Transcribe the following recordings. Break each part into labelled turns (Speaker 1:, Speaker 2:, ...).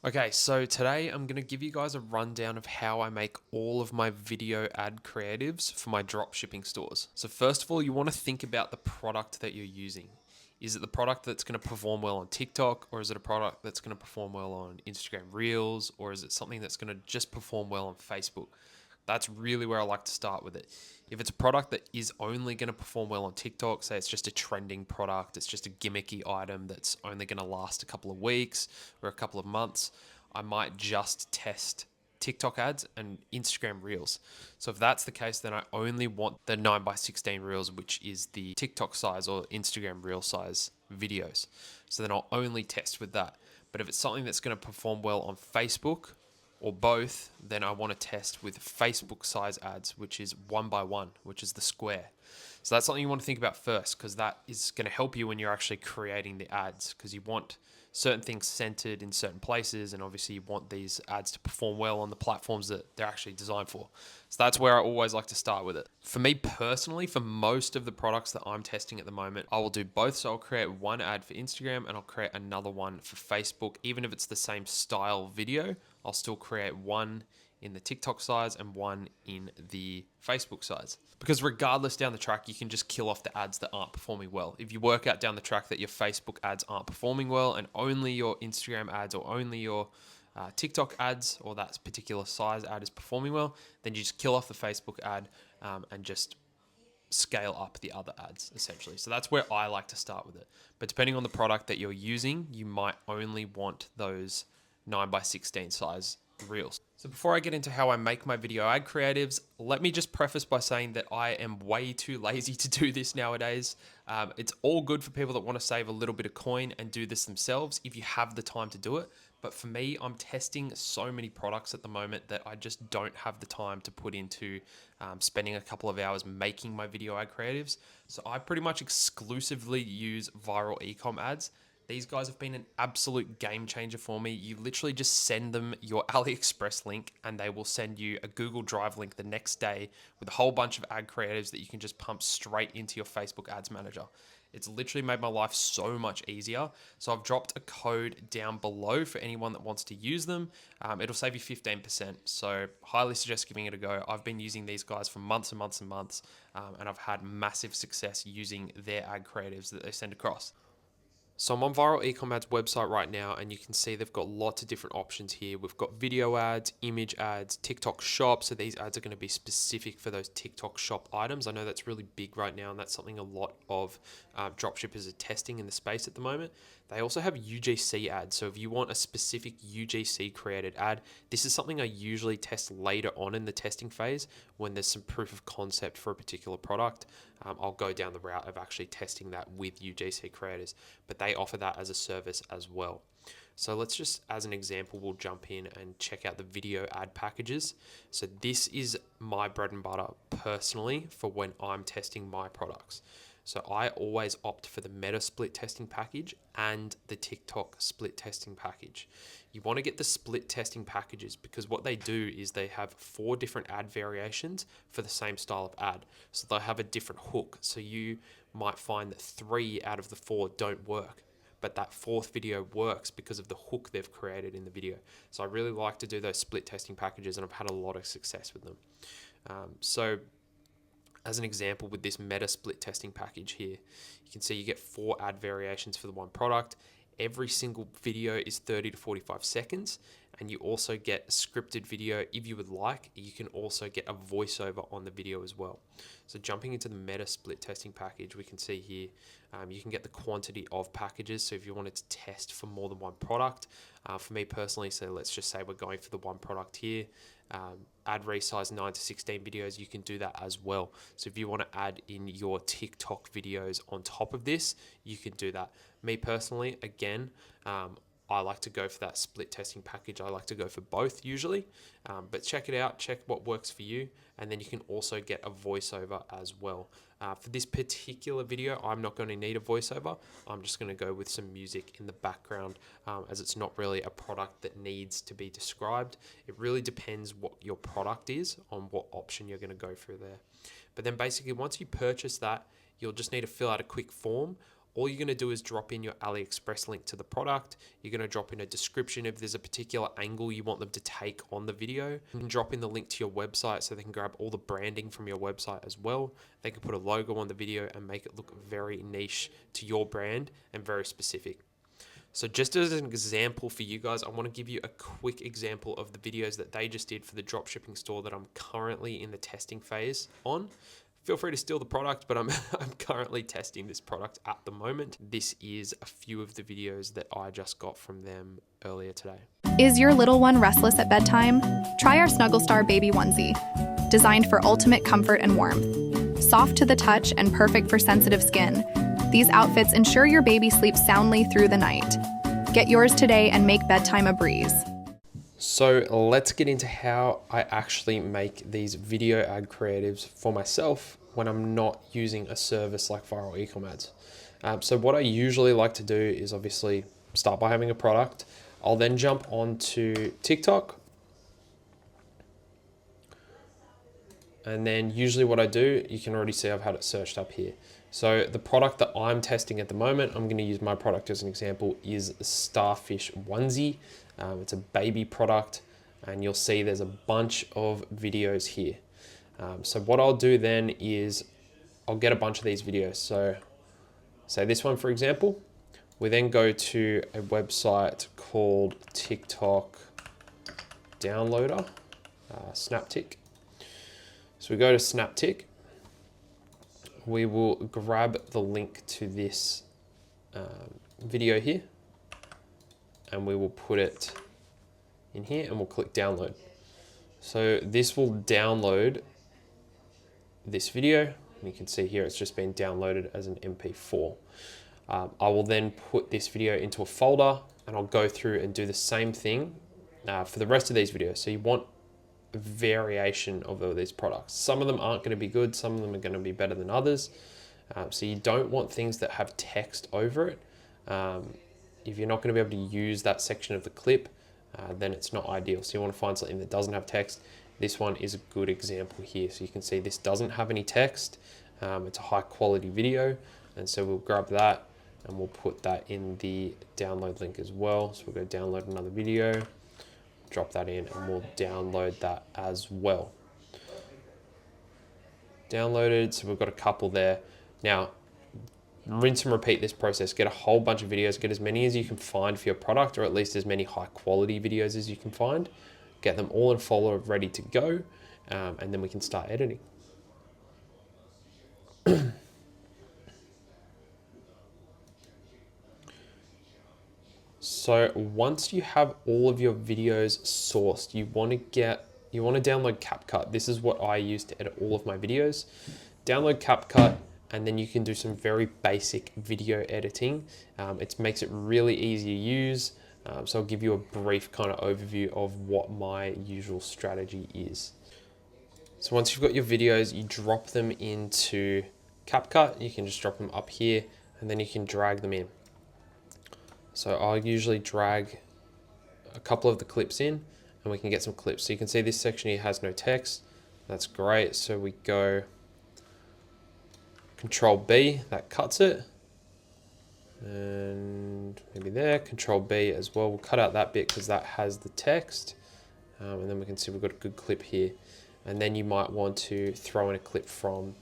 Speaker 1: Okay, so today I'm going to give you guys a rundown of how I make all of my video ad creatives for my dropshipping stores. So first of all, you want to think about the product that you're using. Is it the product that's going to perform well on TikTok, or is it a product that's going to perform well on Instagram Reels, or is it something that's going to just perform well on Facebook? That's really where I like to start with it. If it's a product that is only going to perform well on TikTok, say it's just a trending product, it's just a gimmicky item that's only going to last a couple of weeks or a couple of months, I might just test TikTok ads and Instagram Reels. So if that's the case, then I only want the 9x16 Reels, which is the TikTok size or Instagram Reel size videos. So then I'll only test with that. But if it's something that's going to perform well on Facebook, or both, then I want to test with Facebook size ads, which is 1x1, which is the square. So that's something you want to think about first, because that is going to help you when you're actually creating the ads, because you want certain things centered in certain places, and obviously you want these ads to perform well on the platforms that they're actually designed for. So that's where I always like to start with it. For me personally, for most of the products that I'm testing at the moment, I will do both. So I'll create one ad for Instagram and I'll create another one for Facebook. Even if it's the same style video, I'll still create one in the TikTok size and one in the Facebook size. Because regardless down the track, you can just kill off the ads that aren't performing well. If you work out down the track that your Facebook ads aren't performing well and only your Instagram ads or only your TikTok ads or that particular size ad is performing well, then you just kill off the Facebook ad and just scale up the other ads essentially. So that's where I like to start with it. But depending on the product that you're using, you might only want those 9x16 size reels. So before I get into how I make my video ad creatives, let me just preface by saying that I am way too lazy to do this nowadays. It's all good for people that want to save a little bit of coin and do this themselves if you have the time to do it. But for me, I'm testing so many products at the moment that I just don't have the time to put into spending a couple of hours making my video ad creatives. So I pretty much exclusively use viral ecom ads. These guys have been an absolute game changer for me. You literally just send them your AliExpress link and they will send you a Google Drive link the next day with a whole bunch of ad creatives that you can just pump straight into your Facebook ads manager. It's literally made my life so much easier. So I've dropped a code down below for anyone that wants to use them. It'll save you 15%. So highly suggest giving it a go. I've been using these guys for months and months and months, and I've had massive success using their ad creatives that they send across. So I'm on Viral Ecom website right now, and you can see they've got lots of different options here. We've got video ads, image ads, TikTok shop. So these ads are going to be specific for those TikTok shop items. I know that's really big right now, and that's something a lot of dropshippers are testing in the space at the moment. They also have UGC ads. So if you want a specific UGC created ad, this is something I usually test later on in the testing phase when there's some proof of concept for a particular product. I'll go down the route of actually testing that with UGC creators, but they offer that as a service as well. So let's just, as an example, we'll jump in and check out the video ad packages. So this is my bread and butter personally for when I'm testing my products. So I always opt for the Meta split testing package and the TikTok split testing package. You want to get the split testing packages because what they do is they have 4 different ad variations for the same style of ad. So they'll have a different hook. So you might find that 3 out of the 4 don't work, but that 4th video works because of the hook they've created in the video. So I really like to do those split testing packages, and I've had a lot of success with them. So as an example, with this Meta split testing package here, you can see you get 4 ad variations for the one product. Every single video is 30 to 45 seconds, and you also get a scripted video if you would like. You can also get a voiceover on the video as well. So jumping into the Meta split testing package, we can see here you can get the quantity of packages. So if you wanted to test for more than one product, for me personally, so let's just say we're going for the one product here, ad resize 9 to 16 videos, you can do that as well. So if you want to add in your TikTok videos on top of this, you can do that. Me personally, again, I like to go for that split testing package. I like to go for both usually, but check it out, check what works for you, and then you can also get a voiceover as well. For this particular video, I'm not going to need a voiceover. I'm just going to go with some music in the background, as it's not really a product that needs to be described. It really depends what your product is on what option you're going to go through there. But then basically once you purchase that, you'll just need to fill out a quick form. all you're going to do is drop in your AliExpress link to the product. You're going to drop in a description if there's a particular angle you want them to take on the video. You can drop in the link to your website so they can grab all the branding from your website as well. They can put a logo on the video and make it look very niche to your brand and very specific. So just as an example for you guys, I want to give you a quick example of the videos that they just did for the dropshipping store that I'm currently in the testing phase on. Feel free to steal the product, but I'm currently testing this product at the moment. This is a few of the videos that I just got from them earlier today.
Speaker 2: Is your little one restless at bedtime? Try our Snuggle Star Baby Onesie, designed for ultimate comfort and warmth. Soft to the touch and perfect for sensitive skin, these outfits ensure your baby sleeps soundly through the night. Get yours today and make bedtime a breeze.
Speaker 1: So let's get into how I actually make these video ad creatives for myself when I'm not using a service like Viral Ecom Ads. So what I usually like to do is obviously start by having a product. I'll then jump onto TikTok. And then usually what I do, you can already see I've had it searched up here. So the product that I'm testing at the moment, I'm going to use my product as an example, is a Starfish Onesie. It's a baby product, and you'll see there's a bunch of videos here. So what I'll do then is I'll get a bunch of these videos. So say this one, for example, we then go to a website called TikTok Downloader, Snaptick. So we go to Snaptick. We will grab the link to this video here, and we will put it in here, and we'll click download. So this will download this video, and you can see here it's just been downloaded as an MP4. I will then put this video into a folder, and I'll go through and do the same thing for the rest of these videos. So you want a variation of all these products. Some of them aren't going to be good, some of them are going to be better than others. So you don't want things that have text over it. If you're not going to be able to use that section of the clip, then it's not ideal. So you want to find something that doesn't have text. This one is a good example here. So you can see this doesn't have any text. It's a high quality video. And so we'll grab that and we'll put that in the download link as well. So we'll go download another video, drop that in, and we'll download that as well. Downloaded, so we've got a couple there. Now, rinse and repeat this process. Get a whole bunch of videos, get as many as you can find for your product, or at least as many high quality videos as you can find. Get them all in folder ready to go, and then we can start editing. So once you have all of your videos sourced, you want to download CapCut. This is what I use to edit all of my videos. Download CapCut, and then you can do some very basic video editing. It makes it really easy to use. So I'll give you a brief kind of overview of what my usual strategy is. So once you've got your videos, you drop them into CapCut. You can just drop them up here, and then you can drag them in. So I'll usually drag a couple of the clips in, and we can get some clips. So you can see this section here has no text. That's great. So we go Control B, that cuts it. And maybe there, Control B as well. We'll cut out that bit because that has the text. And then we can see we've got a good clip here. And then you might want to throw in a clip from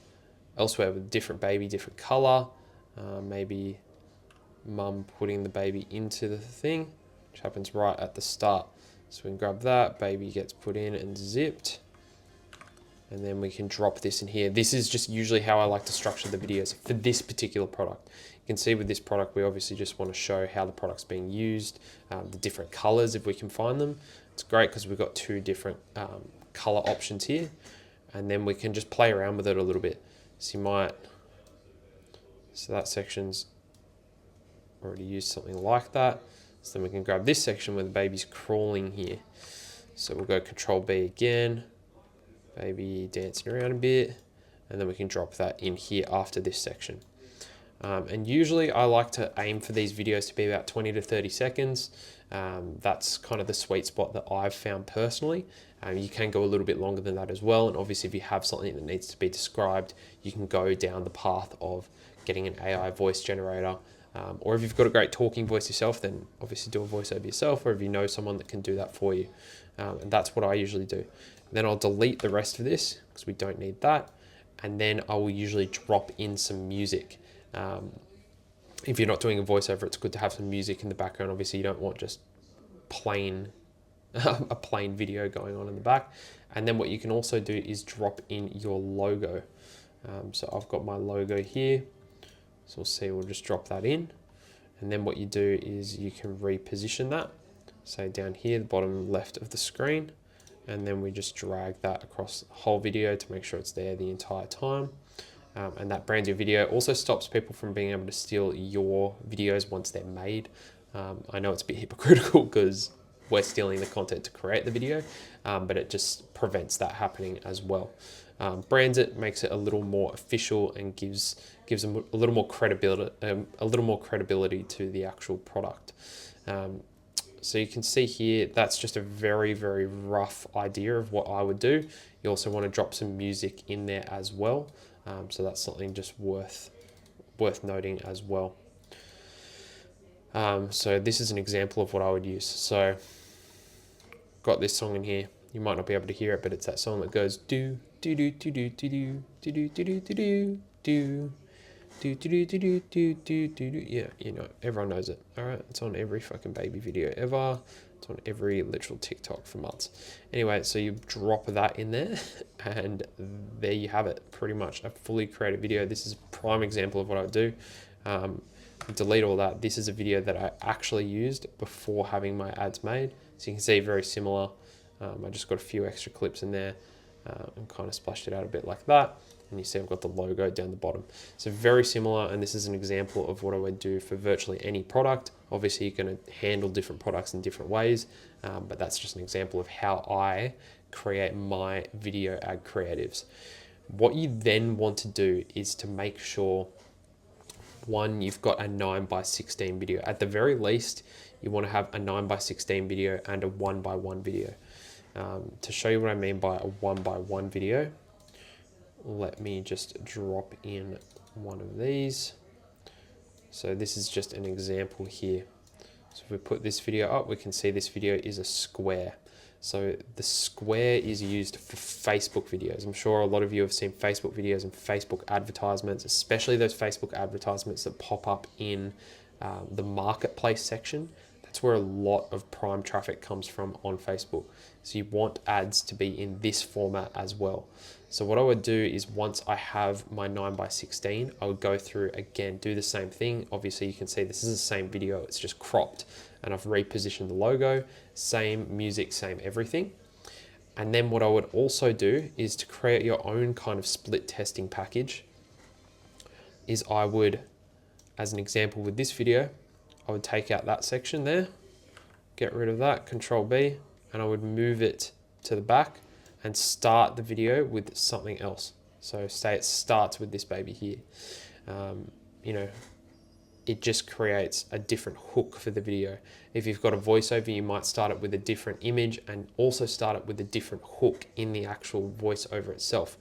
Speaker 1: elsewhere with different baby, different color. Maybe mum putting the baby into the thing, which happens right at the start. So we can grab that, baby gets put in and zipped. And then we can drop this in here. This is just usually how I like to structure the videos for this particular product. You can see with this product, we obviously just want to show how the product's being used, the different colors if we can find them. It's great because we've got two different color options here. And then we can just play around with it a little bit. So that section's already used something like that. So then we can grab this section where the baby's crawling here. So we'll go Control B again, baby dancing around a bit, and then we can drop that in here after this section. And usually I like to aim for these videos to be about 20 to 30 seconds. That's kind of the sweet spot that I've found personally. You can go a little bit longer than that as well. And obviously if you have something that needs to be described, you can go down the path of getting an AI voice generator. Or if you've got a great talking voice yourself, then obviously do a voiceover yourself, or if you know someone that can do that for you. And that's what I usually do. Then I'll delete the rest of this because we don't need that. And then I will usually drop in some music. If you're not doing a voiceover, it's good to have some music in the background. Obviously, you don't want just plain a plain video going on in the back. And then what you can also do is drop in your logo. So I've got my logo here. So we'll see, we'll just drop that in. And then what you do is you can reposition that. So down here, the bottom left of the screen. And then we just drag that across the whole video to make sure it's there the entire time. And that brands your video. Also stops people from being able to steal your videos once they're made. I know it's a bit hypocritical because we're stealing the content to create the video, but it just prevents that happening as well. Brands it, makes it a little more official, and gives them a little more credibility to the actual product. So you can see here, that's just a very, very rough idea of what I would do. You also want to drop some music in there as well. So that's something just worth noting as well. So this is an example of what I would use. So got this song in here. You might not be able to hear it, but it's that song that goes do do do do do do do do do do do do do do do do do do do. Yeah, you know, everyone knows it. All right, it's on every fucking baby video ever. It's on every literal TikTok for months. Anyway, so you drop that in there, and there you have it. Pretty much a fully created video. This is a prime example of what I would do. Delete all that. This is a video that I actually used before having my ads made. So you can see very similar. I just got a few extra clips in there and kind of splashed it out a bit like that. And you see I've got the logo down the bottom. So very similar, and this is an example of what I would do for virtually any product. Obviously you're going to handle different products in different ways, but that's just an example of how I create my video ad creatives. What you then want to do is to make sure, one, you've got a 9:16 video. At the very least, you want to have a 9:16 video and a 1:1 video. To show you what I mean by a 1:1 video, let me just drop in one of these. So this is just an example here. So if we put this video up, we can see this video is a square. So the square is used for Facebook videos. I'm sure a lot of you have seen Facebook videos and Facebook advertisements, especially those Facebook advertisements that pop up in the marketplace section. That's where a lot of prime traffic comes from on Facebook. So you want ads to be in this format as well. So what I would do is, once I have my 9:16, I would go through again, do the same thing. Obviously you can see this is the same video, it's just cropped, and I've repositioned the logo, same music, same everything. And then what I would also do is, to create your own kind of split testing package, is I would, as an example with this video, I would take out that section there, get rid of that, Control B, and I would move it to the back and start the video with something else. So say it starts with this baby here. You know, it just creates a different hook for the video. If you've got a voiceover, you might start it with a different image and also start it with a different hook in the actual voiceover itself.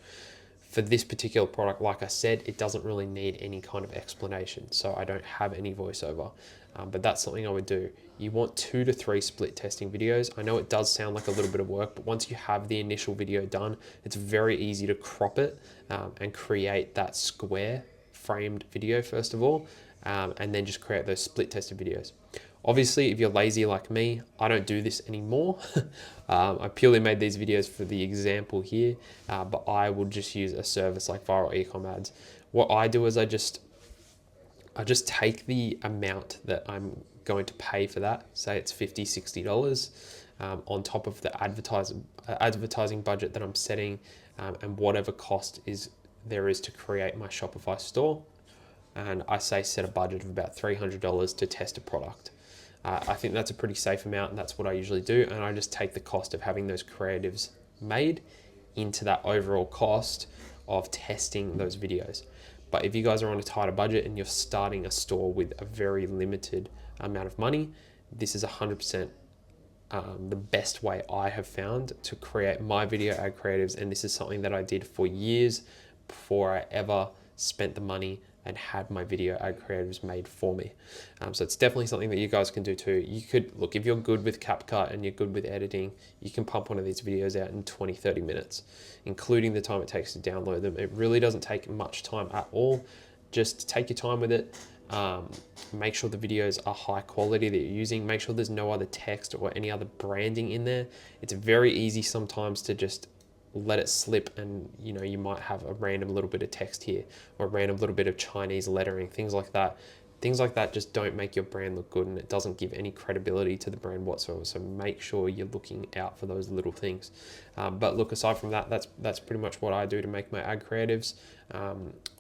Speaker 1: For this particular product, like I said, it doesn't really need any kind of explanation, so I don't have any voiceover, but that's something I would do. You want 2 to 3 split testing videos. I know it does sound like a little bit of work, but once you have the initial video done, it's very easy to crop it and create that square framed video first of all, and then just create those split tested videos. Obviously, if you're lazy like me, I don't do this anymore. I purely made these videos for the example here, but I would just use a service like Viral Ecom Ads. What I do is I just take the amount that I'm going to pay for that, say it's $50, $60, on top of the advertising budget that I'm setting, and whatever cost there is to create my Shopify store. And I say set a budget of about $300 to test a product. I think that's a pretty safe amount, and that's what I usually do. And I just take the cost of having those creatives made into that overall cost of testing those videos. But if you guys are on a tighter budget and you're starting a store with a very limited amount of money, this is 100% the best way I have found to create my video ad creatives. And this is something that I did for years before I ever spent the money and had my video ad creatives made for me. So it's definitely something that you guys can do too. You could, look, if you're good with CapCut and you're good with editing, you can pump one of these videos out in 20, 30 minutes, including the time it takes to download them. It really doesn't take much time at all. Just take your time with it. Make sure the videos are high quality that you're using. Make sure there's no other text or any other branding in there. It's very easy sometimes to just let it slip, and you might have a random little bit of text here or a random little bit of Chinese lettering, things like that. Things like that just don't make your brand look good, and it doesn't give any credibility to the brand whatsoever. So make sure you're looking out for those little things. But look, aside from that, that's pretty much what I do to make my ad creatives.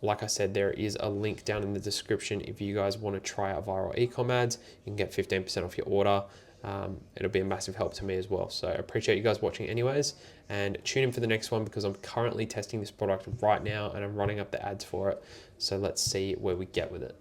Speaker 1: Like I said, there is a link down in the description if you guys want to try out viral ecom ads. You can get 15% off your order. It'll be a massive help to me as well. So I appreciate you guys watching anyways, and tune in for the next one because I'm currently testing this product right now and I'm running up the ads for it. So let's see where we get with it.